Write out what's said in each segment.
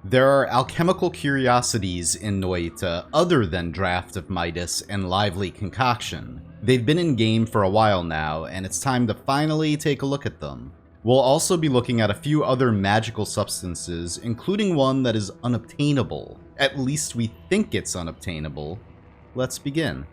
There are alchemical curiosities in Noita other than Draught of Midas and Lively Concoction. They've been in game for a while now, and it's time to finally take a look at them. We'll also be looking at a few other magical substances, including one that is unobtainable. At least we think it's unobtainable. Let's begin.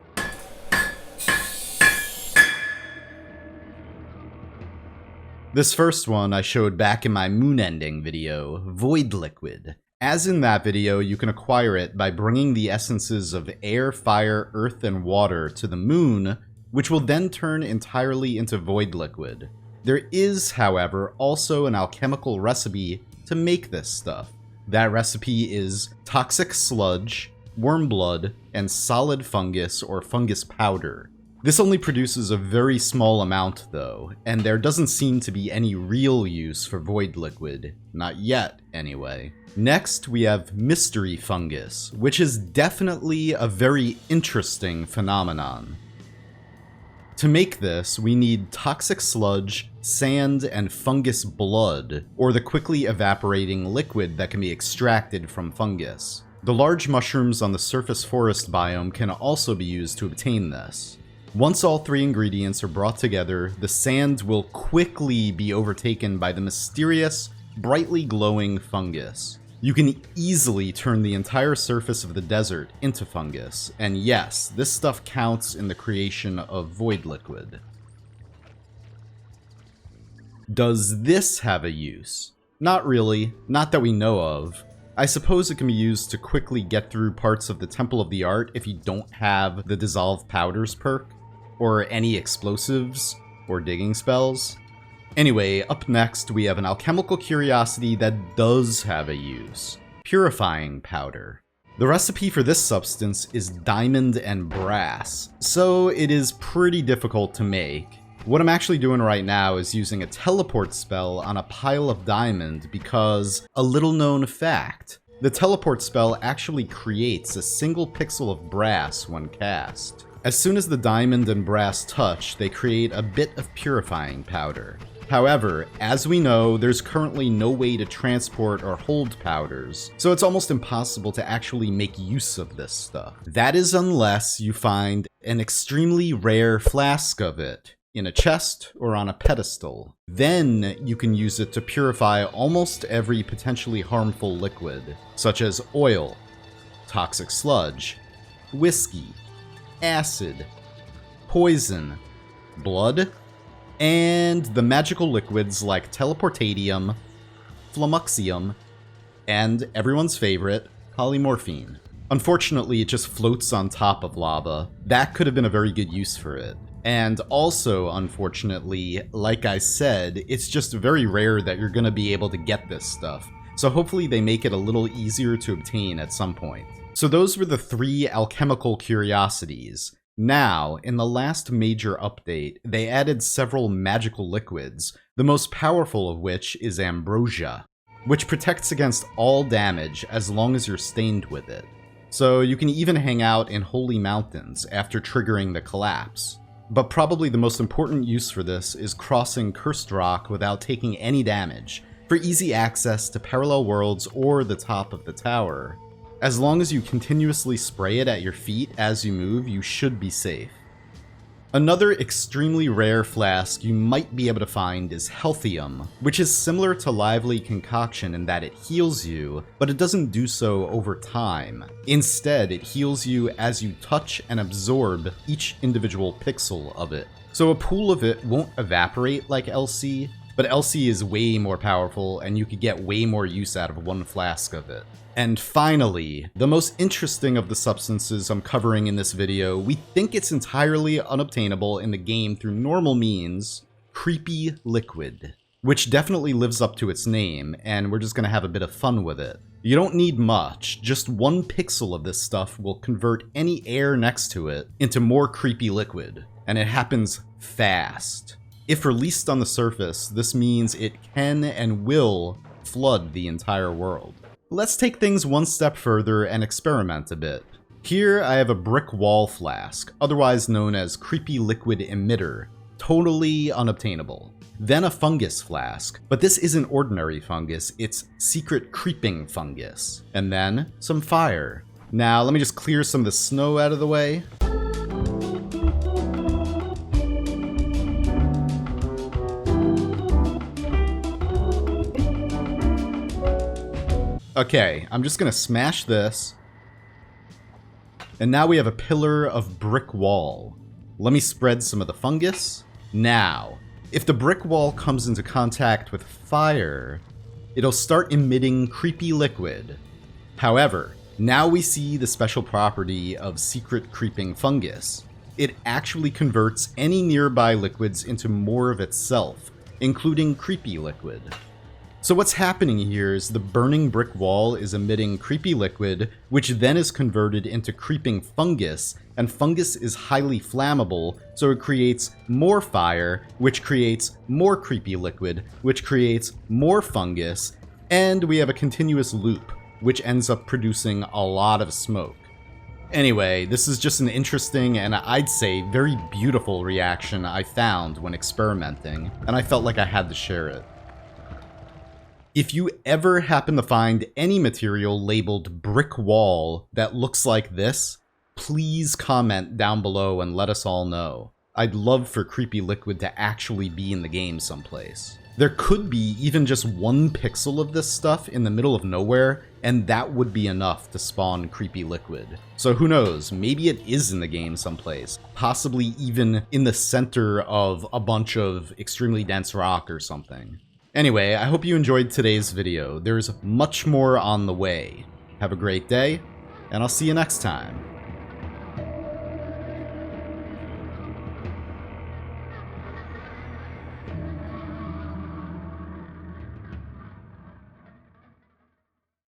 This first one I showed back in my moon ending video, Void Liquid. As in that video, you can acquire it by bringing the essences of air, fire, earth, and water to the moon, which will then turn entirely into Void Liquid. There is, however, also an alchemical recipe to make this stuff. That recipe is toxic sludge, worm blood, and solid fungus or fungus powder. This only produces a very small amount though, and there doesn't seem to be any real use for Void Liquid. Not yet, anyway. Next, we have Mystery Fungus, which is definitely a very interesting phenomenon. To make this, we need toxic sludge, sand, and fungus blood, or the quickly evaporating liquid that can be extracted from fungus. The large mushrooms on the surface forest biome can also be used to obtain this. Once all three ingredients are brought together, the sand will quickly be overtaken by the mysterious, brightly glowing fungus. You can easily turn the entire surface of the desert into fungus, and yes, this stuff counts in the creation of Void Liquid. Does this have a use? Not really, not that we know of. I suppose it can be used to quickly get through parts of the Temple of the Art if you don't have the Dissolve Powders perk, or any explosives, or digging spells. Anyway, up next we have an alchemical curiosity that does have a use. Purifying Powder. The recipe for this substance is diamond and brass, so it is pretty difficult to make. What I'm actually doing right now is using a teleport spell on a pile of diamond because, a little known fact, the teleport spell actually creates a single pixel of brass when cast. As soon as the diamond and brass touch, they create a bit of purifying powder. However, as we know, there's currently no way to transport or hold powders, so it's almost impossible to actually make use of this stuff. That is unless you find an extremely rare flask of it, in a chest or on a pedestal. Then you can use it to purify almost every potentially harmful liquid, such as oil, toxic sludge, whiskey, acid, poison, blood, and the magical liquids like teleportatium, flummuxium, and everyone's favorite, polymorphine. Unfortunately, it just floats on top of lava. That could have been a very good use for it. And also, unfortunately, like I said, it's just very rare that you're going to be able to get this stuff. So hopefully they make it a little easier to obtain at some point. So those were the three alchemical curiosities. Now, in the last major update, they added several magical liquids, the most powerful of which is ambrosia, which protects against all damage as long as you're stained with it. So you can even hang out in holy mountains after triggering the collapse. But probably the most important use for this is crossing cursed rock without taking any damage, for easy access to parallel worlds or the top of the tower. As long as you continuously spray it at your feet as you move, you should be safe. Another extremely rare flask you might be able to find is Healthium, which is similar to Lively Concoction in that it heals you, but it doesn't do so over time. Instead, it heals you as you touch and absorb each individual pixel of it. So a pool of it won't evaporate like LC, but LC is way more powerful and you could get way more use out of one flask of it. And finally, the most interesting of the substances I'm covering in this video, we think it's entirely unobtainable in the game through normal means, Creepy Liquid, which definitely lives up to its name, and we're just gonna have a bit of fun with it. You don't need much, just one pixel of this stuff will convert any air next to it into more creepy liquid, and it happens fast. If released on the surface, this means it can and will flood the entire world. Let's take things one step further and experiment a bit. Here I have a brick wall flask, otherwise known as Creepy Liquid Emitter, totally unobtainable. then a fungus flask. But this isn't ordinary fungus, it's secret creeping fungus. And then some fire. Now, let me just clear some of the snow out of the way. Okay, I'm just gonna smash this. And now we have a pillar of brick wall. Let me spread some of the fungus. Now, if the brick wall comes into contact with fire, it'll start emitting creepy liquid. However, now we see the special property of secret creeping fungus. It actually converts any nearby liquids into more of itself, including creepy liquid. So what's happening here is the burning brick wall is emitting creepy liquid, which then is converted into creeping fungus, and fungus is highly flammable, so it creates more fire, which creates more creepy liquid, which creates more fungus, and we have a continuous loop, which ends up producing a lot of smoke. Anyway, this is just an interesting and I'd say very beautiful reaction I found when experimenting, and I felt like I had to share it. If you ever happen to find any material labeled brick wall that looks like this, please comment down below and let us all know. I'd love for creepy liquid to actually be in the game someplace. There could be even just 1 pixel of this stuff in the middle of nowhere, and that would be enough to spawn creepy liquid. So who knows, maybe it is in the game someplace, possibly even in the center of a bunch of extremely dense rock or something. Anyway, I hope you enjoyed today's video. There's much more on the way. Have a great day, and I'll see you next time.